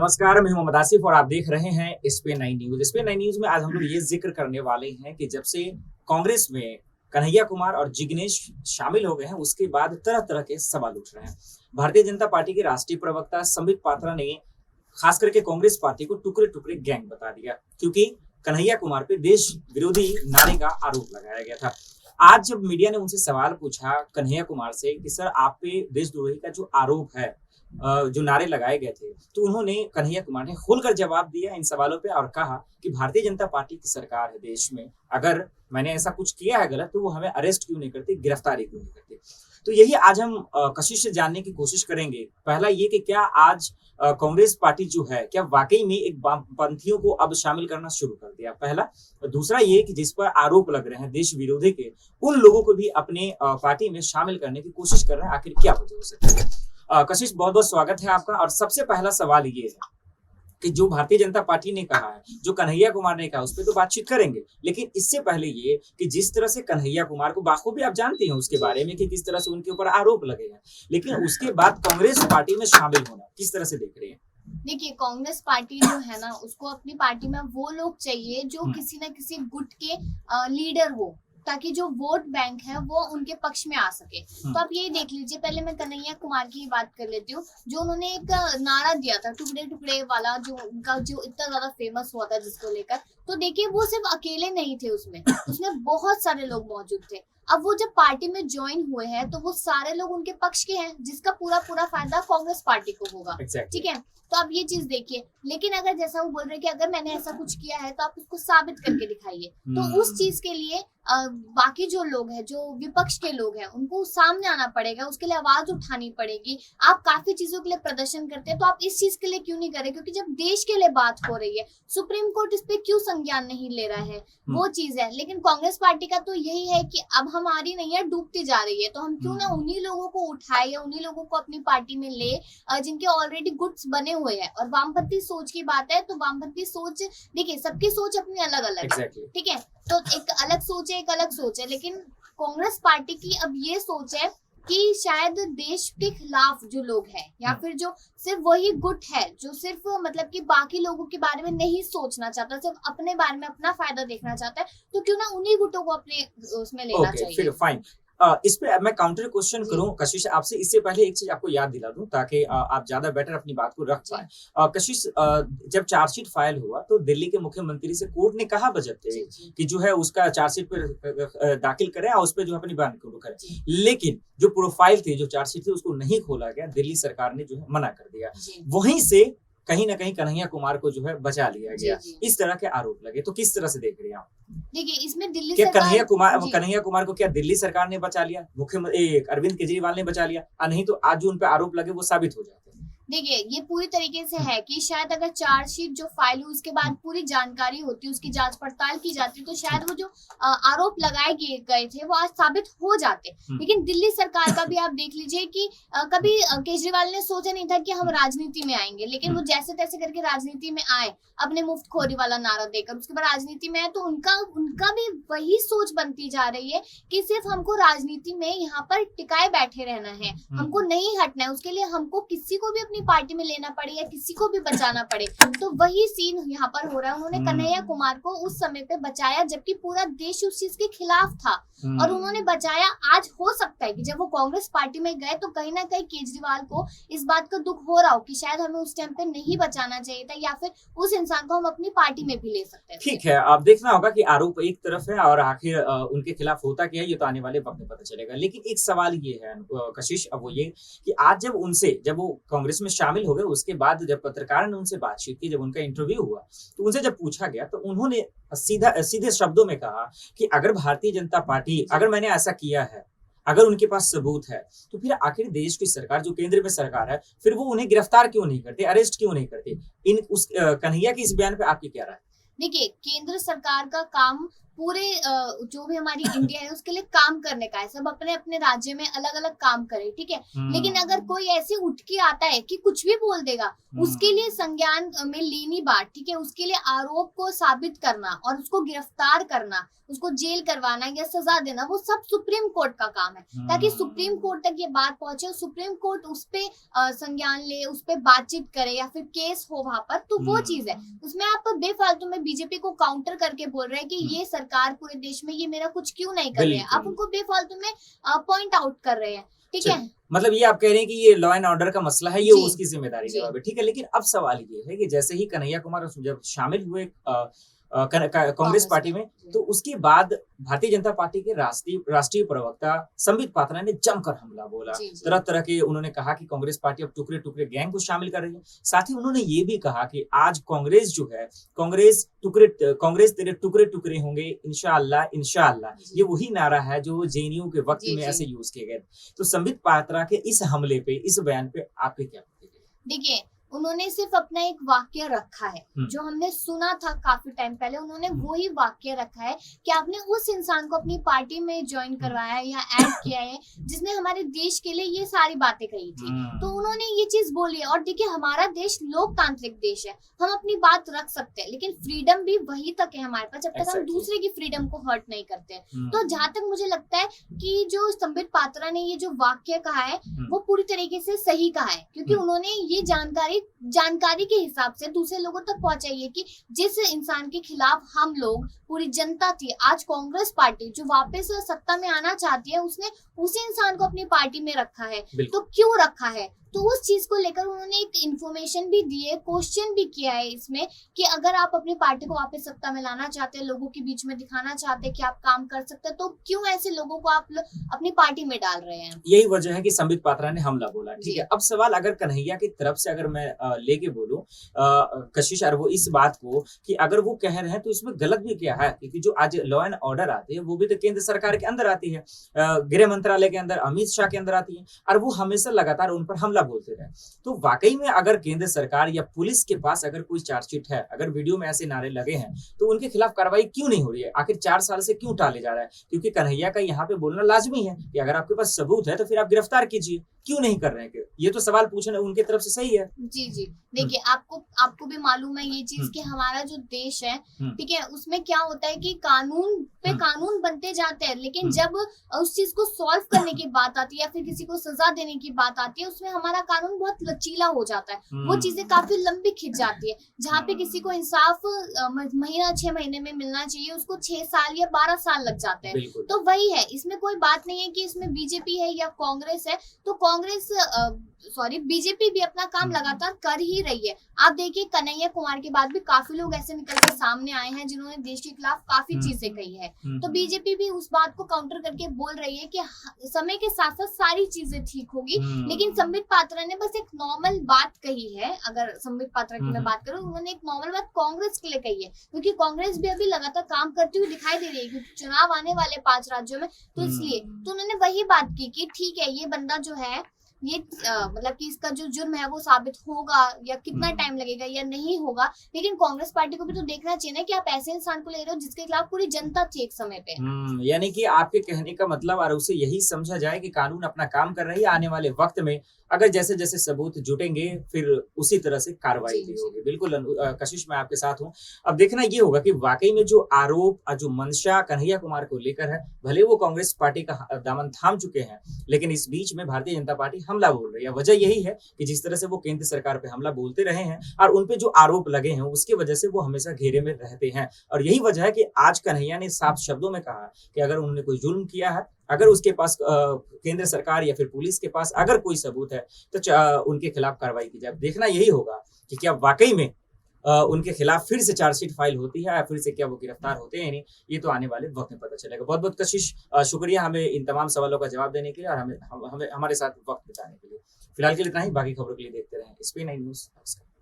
नमस्कार, मैं मोहम्मद आसिफ और आप देख रहे हैं एसपी 9 न्यूज। एसपी 9 न्यूज में आज हम लोग ये जिक्र करने वाले हैं कि जब से कांग्रेस में कन्हैया कुमार और जिग्नेश शामिल हो गए हैं, उसके बाद तरह तरह के सवाल उठ रहे हैं। भारतीय जनता पार्टी के राष्ट्रीय प्रवक्ता संबित पात्रा ने खास करके कांग्रेस पार्टी को टुकड़े टुकड़े गैंग बता दिया, क्योंकि कन्हैया कुमार पे देश विरोधी नारे का आरोप लगाया गया था। आज जब मीडिया ने उनसे सवाल पूछा कन्हैया कुमार से कि सर आप पे देशद्रोही का जो आरोप है, जो नारे लगाए गए थे, तो उन्होंने कन्हैया कुमार ने खुलकर जवाब दिया इन सवालों पे और कहा कि भारतीय जनता पार्टी की सरकार है देश में, अगर मैंने ऐसा कुछ किया है गलत तो वो हमें अरेस्ट क्यों नहीं करती, गिरफ्तारी क्यों नहीं करती। तो यही आज हम कशिश से जानने की कोशिश करेंगे। पहला ये कि क्या आज कांग्रेस पार्टी जो है क्या वाकई में एक वामपंथियों को अब शामिल करना शुरू कर दिया, पहला। दूसरा ये कि जिस पर आरोप लग रहे हैं देश विरोधी के, उन लोगों को भी अपने पार्टी में शामिल करने की कोशिश कर रहे हैं, आखिर क्या वजह हो सकती है। कशिश, बहुत बहुत स्वागत है आपका। और सबसे पहला सवाल ये है कि जो भारतीय जनता पार्टी ने कहा है, जो कन्हैया कुमार ने कहा, उस पर तो बातचीत करेंगे, लेकिन इससे पहले ये कि जिस तरह से कन्हैया कुमार को बाखूबी आप जानते हैं उसके बारे में कि किस तरह से उनके ऊपर आरोप लगे हैं, लेकिन उसके बाद कांग्रेस पार्टी में शामिल होना किस तरह से देख रहे हैं। देखिए, कांग्रेस पार्टी जो है ना, उसको अपनी पार्टी में वो लोग चाहिए जो किसी न किसी गुट के लीडर हो, ताकि जो वोट बैंक है वो उनके पक्ष में आ सके। तो आप यही देख लीजिए, पहले मैं कन्हैया कुमार की बात कर लेती हूँ, जो उन्होंने एक नारा दिया था टुकड़े टुकड़े वाला, जो उनका जो इतना ज्यादा फेमस हुआ था जिसको लेकर। तो देखिए, वो सिर्फ अकेले नहीं थे, उसमें बहुत सारे लोग मौजूद थे। अब वो जब पार्टी में ज्वाइन हुए हैं तो वो सारे लोग उनके पक्ष के हैं, जिसका पूरा फायदा कांग्रेस पार्टी को होगा। ठीक है, तो आप ये चीज देखिए। लेकिन अगर जैसा वो बोल रहे कि अगर मैंने ऐसा कुछ किया है तो आप उसको साबित करके दिखाइए, तो उस चीज के लिए बाकी जो लोग हैं, जो विपक्ष के लोग हैं, उनको सामने आना पड़ेगा, उसके लिए आवाज उठानी पड़ेगी। आप काफी चीजों के लिए प्रदर्शन करते हैं, तो आप इस चीज के लिए क्यों नहीं कर रहे? क्योंकि जब देश के लिए बात हो रही है, सुप्रीम कोर्ट इस पे क्यों संज्ञान नहीं ले रहा है, वो चीज है। लेकिन कांग्रेस पार्टी का तो यही है कि अब हमारी नैया डूबती जा रही है, तो हम क्यों ना उन्हीं लोगों को उठाए या उन्हीं लोगों को अपनी पार्टी में ले जिनके ऑलरेडी गुट्स बने हुए हैं। और वामपंथी सोच की बात है, तो वामपंथी सोच, देखिए, सबकी सोच अपनी अलग अलग है। ठीक है, तो एक अलग सोच है, एक अलग सोच है। लेकिन कांग्रेस पार्टी की अब ये सोच है कि शायद देश के खिलाफ जो लोग हैं, या फिर जो सिर्फ वही गुट है जो सिर्फ मतलब कि बाकी लोगों के बारे में नहीं सोचना चाहता, सिर्फ अपने बारे में अपना फायदा देखना चाहता है, तो क्यों ना उन्हीं गुटों को अपने उसमें लेना चाहिए। फिर फाइन। इस पे मैं काउंटर क्वेश्चन करूं कशिश आपसे, इससे पहले एक चीज आपको याद दिला दूं ताकि आप ज्यादा बेटर अपनी बात को रख पाए। कशिश, जब चार्जशीट फाइल हुआ तो दिल्ली के मुख्यमंत्री से कोर्ट ने कहा बजते कि जो है उसका चार्जशीट पर दाखिल करें और उस पर जो अपनी बयान को करें, लेकिन जो प्रोफाइल थी, जो चार्जशीट थी, उसको नहीं खोला गया। दिल्ली सरकार ने जो है मना कर दिया। वहीं से कहीं ना कहीं कन्हैया कुमार को जो है बचा लिया गया। इस तरह के आरोप लगे, तो किस तरह से देख रहे हैं आप? देखिए, इसमें दिल्ली क्या कन्हैया कुमार को क्या दिल्ली सरकार ने बचा लिया, मुख्यमंत्री अरविंद केजरीवाल ने बचा लिया, नहीं तो आज जो उन पे आरोप लगे वो साबित हो जाते हैं। देखिए, ये पूरी तरीके से है कि शायद अगर चार्जशीट जो फाइल हुई उसके बाद पूरी जानकारी होती, उसकी जांच पड़ताल की जाती, तो शायद वो जो आरोप लगाए गए थे वो आज साबित हो जाते। लेकिन दिल्ली सरकार का भी आप देख लीजिए कि कभी केजरीवाल ने सोचा नहीं था कि हम राजनीति में आएंगे, लेकिन वो जैसे तैसे करके राजनीति में आए, अपने मुफ्तखोरी वाला नारा देकर, उसके बाद राजनीति में आए। तो उनका भी वही सोच बनती जा रही है कि सिर्फ हमको राजनीति में यहाँ पर टिकाए बैठे रहना है, हमको नहीं हटना है, उसके लिए हमको किसी को भी अपनी पार्टी में लेना पड़े या किसी को भी बचाना पड़े। तो वही सीन यहाँ पर हो रहा है। उन्होंने कन्हैया कुमार को उस समय पे बचाया जबकि पूरा देश उस चीज के खिलाफ था, और उन्होंने बचाया। आज हो सकता है कि जब वो कांग्रेस पार्टी में गए तो कहीं ना कहीं केजरीवाल को इस बात का दुख हो रहा हो कि शायद हमें उस टाइम पे नहीं बचाना चाहिए था, या फिर उस इंसान को हम अपनी पार्टी में भी ले सकते थे। ठीक है, अब देखना होगा कि आरोप एक तरफ है और आखिर उनके खिलाफ होता क्या है, ये तो आने वाले वक्त में पता चलेगा। लेकिन एक सवाल ये है कशिश, अब वो ये कि आज जब वो कांग्रेस में शामिल हो गए, उसके बाद जब पत्रकार ने उनसे बातचीत की, जब उनका इंटरव्यू हुआ, तो उनसे जब पूछा गया तो उन्होंने सीधे शब्दों में कहा कि अगर भारतीय जनता पार्टी, अगर मैंने ऐसा किया है, अगर उनके पास सबूत है, तो फिर आखिर देश की सरकार, जो केंद्र में सरकार है, फिर वो उन्हें गिरफ्तार क्यों नहीं करते, अरेस्ट क्यों नहीं करते। कन्हैया के इस बयान पे आपकी क्या राय है? देखिए, केंद्र सरकार का काम पूरे जो भी हमारी इंडिया है उसके लिए काम करने का है, सब अपने अपने राज्य में अलग अलग काम करे, ठीक है। लेकिन अगर कोई ऐसे उठ के आता है कि कुछ भी बोल देगा, उसके लिए संज्ञान में लेनी बात, ठीक है, उसके लिए आरोप को साबित करना और उसको गिरफ्तार करना, उसको जेल करवाना या सजा देना, वो सब सुप्रीम कोर्ट का काम है, ताकि सुप्रीम कोर्ट तक ये बात पहुंचे और सुप्रीम कोर्ट उस पे संज्ञान ले, उस पे बातचीत करे या फिर केस हो वहां पर, तो वो चीज है। उसमें आप बेफालतू में बीजेपी को काउंटर करके बोल रहे हैं कि ये सरकार पूरे देश में ये मेरा कुछ क्यों नहीं कर रही है, आप उनको बेफालतू में पॉइंट आउट कर रहे हैं, ठीक है। मतलब ये आप कह रहे हैं कि ये लॉ एंड ऑर्डर का मसला है, ये उसकी जिम्मेदारी है, ठीक है। लेकिन अब सवाल ये है कि जैसे ही कन्हैया कुमार जब शामिल हुए कांग्रेस पार्टी में, तो उसके बाद भारतीय जनता पार्टी के राष्ट्रीय प्रवक्ता संबित पात्रा ने जमकर हमला बोला। तरह तरह के उन्होंने कहा कि कांग्रेस पार्टी अब टुकड़े टुकड़े गैंग को शामिल कर रही है। साथ ही उन्होंने ये भी कहा कि आज कांग्रेस जो है, कांग्रेस तेरे टुकड़े टुकड़े होंगे इंशाअल्लाह इंशाअल्लाह, ये वही नारा है जो जेएनयू के वक्त में ऐसे यूज किए गए। तो संबित पात्रा के इस हमले पे, इस बयान पे आपके क्या प्रतिक्रिया? देखिए, उन्होंने सिर्फ अपना एक वाक्य रखा है जो हमने सुना था काफी टाइम पहले, उन्होंने वही वाक्य रखा है कि आपने उस इंसान को अपनी पार्टी में ज्वाइन करवाया है या ऐड किया है जिसने हमारे देश के लिए ये सारी बातें कही थी, तो उन्होंने ये चीज बोली है। और देखिए, हमारा देश लोकतांत्रिक देश है, हम अपनी बात रख सकते हैं, लेकिन फ्रीडम भी वही तक है हमारे पास जब तक हम दूसरे की फ्रीडम को हर्ट नहीं करते। तो जहां तक मुझे लगता है कि जो संबित पात्रा ने ये जो वाक्य कहा है वो पूरी तरीके से सही कहा है, क्योंकि उन्होंने ये जानकारी के हिसाब से दूसरे लोगों तक पहुंचाई है कि जिस इंसान के खिलाफ हम लोग, पूरी जनता थी, आज कांग्रेस पार्टी जो वापस सत्ता में आना चाहती है, उसने उसी इंसान को अपनी पार्टी में रखा है। तो क्यों रखा है, तो उस चीज को लेकर उन्होंने एक इन्फॉर्मेशन भी दी है, क्वेश्चन भी किया है इसमें कि अगर आप अपनी पार्टी को वापस सत्ता में लाना चाहते हैं, लोगों के बीच में दिखाना चाहते हैं कि आप काम कर सकते हैं, तो क्यों ऐसे लोगों को आप अपनी पार्टी में डाल रहे हैं। यही वजह है कि संबित पात्रा ने हमला बोला, ठीक है। अब सवाल अगर कन्हैया की तरफ से अगर मैं लेके बोलूं कशिश, और वो इस बात को कि अगर वो कह रहे हैं तो इसमें गलत भी क्या है, क्योंकि जो आज लॉ एंड ऑर्डर आती है वो भी तो केंद्र सरकार के अंदर आती है, गृह मंत्रालय के अंदर, अमित शाह के अंदर आती है, और वो हमेशा लगातार उन पर हमला बोलते रहे। तो वाकई में अगर केंद्र सरकार या पुलिस के पास अगर कोई चार्जशीट है, अगर वीडियो में ऐसे नारे लगे हैं, तो उनके खिलाफ कार्रवाई क्यों नहीं हो रही है? आखिर 4 साल से क्यों टाले जा रहा है? क्योंकि कन्हैया का यहाँ पे बोलना लाजमी है कि अगर आपके पास सबूत है तो फिर आप गिरफ्तार कीजिए, क्यों नहीं कर रहे हैं? ये तो सवाल पूछना उनके तरफ से सही है। जी, देखिए, आपको भी मालूम है ये चीज कि हमारा जो देश है, ठीक है, उसमें क्या होता है कि कानून पे कानून बनते जाते हैं, लेकिन जब उस चीज को सॉल्व करने की बात आती है या फिर किसी को सजा देने की बात आती है, उसमें हमारा कानून बहुत लचीला हो जाता है, वो चीजें काफी लंबी खिंच जाती है। जहाँ पे किसी को इंसाफ महीना 6 महीने में मिलना चाहिए, उसको 6 साल या 12 साल लग जाते हैं। तो वही है, इसमें कोई बात नहीं है कि इसमें बीजेपी है या कांग्रेस है, तो बीजेपी भी अपना काम लगातार कर ही रही है। आप देखिए, कन्हैया कुमार के बाद भी काफी लोग ऐसे निकल के सामने आए हैं जिन्होंने देश के खिलाफ काफी चीजें कही है, तो बीजेपी भी उस बात को काउंटर करके बोल रही है कि समय के साथ साथ सारी चीजें ठीक होगी। लेकिन संबित पात्रा ने बस एक नॉर्मल बात कही है, अगर संबित पात्रा की मैं बात करूं, उन्होंने एक नॉर्मल बात कांग्रेस के लिए कही है, क्योंकि कांग्रेस भी अभी लगातार काम करती हुई दिखाई दे रही है, क्योंकि चुनाव आने वाले 5 राज्यों में, तो इसलिए तो उन्होंने वही बात की कि ठीक है, ये बंदा जो है, ये मतलब कि इसका जो जुर्म है वो साबित होगा या कितना टाइम लगेगा या नहीं होगा, लेकिन कांग्रेस पार्टी को भी तो देखना चाहिए ना कि आप ऐसे इंसान को ले रहे हो जिसके खिलाफ पूरी जनता थी एक समय पे। यानी कि आपके कहने का मतलब और उसे यही समझा जाए कि कानून अपना काम कर रही है, आने वाले वक्त में अगर जैसे जैसे सबूत जुटेंगे फिर उसी तरह से कार्रवाई भी होगी। बिल्कुल कशिश, मैं आपके साथ हूँ। अब देखना ये होगा कि वाकई में जो आरोप और जो मंशा कन्हैया कुमार को लेकर है, भले वो कांग्रेस पार्टी का दामन थाम चुके हैं, लेकिन इस बीच में भारतीय जनता पार्टी हमला बोल रही है। वजह यही है कि जिस तरह से वो केंद्र सरकार पे हमला बोलते रहे हैं और उनपे जो आरोप लगे हैं उसकी वजह से वो हमेशा घेरे में रहते हैं, और यही वजह है कि आज कन्हैया ने साफ शब्दों में कहा कि अगर उन्होंने कोई जुल्म किया है, अगर उसके पास केंद्र सरकार या फिर पुलिस के पास अगर कोई सबूत है तो उनके खिलाफ कार्रवाई की जाए। देखना यही होगा कि क्या वाकई में उनके खिलाफ फिर से चार्जशीट फाइल होती है या फिर से क्या वो गिरफ्तार होते हैं नहीं, ये तो आने वाले वक्त में पता चलेगा। बहुत बहुत कशिश, शुक्रिया हमें इन तमाम सवालों का जवाब देने के लिए और हमें हमारे साथ वक्त बिताने के लिए। फिलहाल के लिए इतना ही, बाकी खबरों के लिए देखते रहें SPN9 न्यूज़। नमस्कार।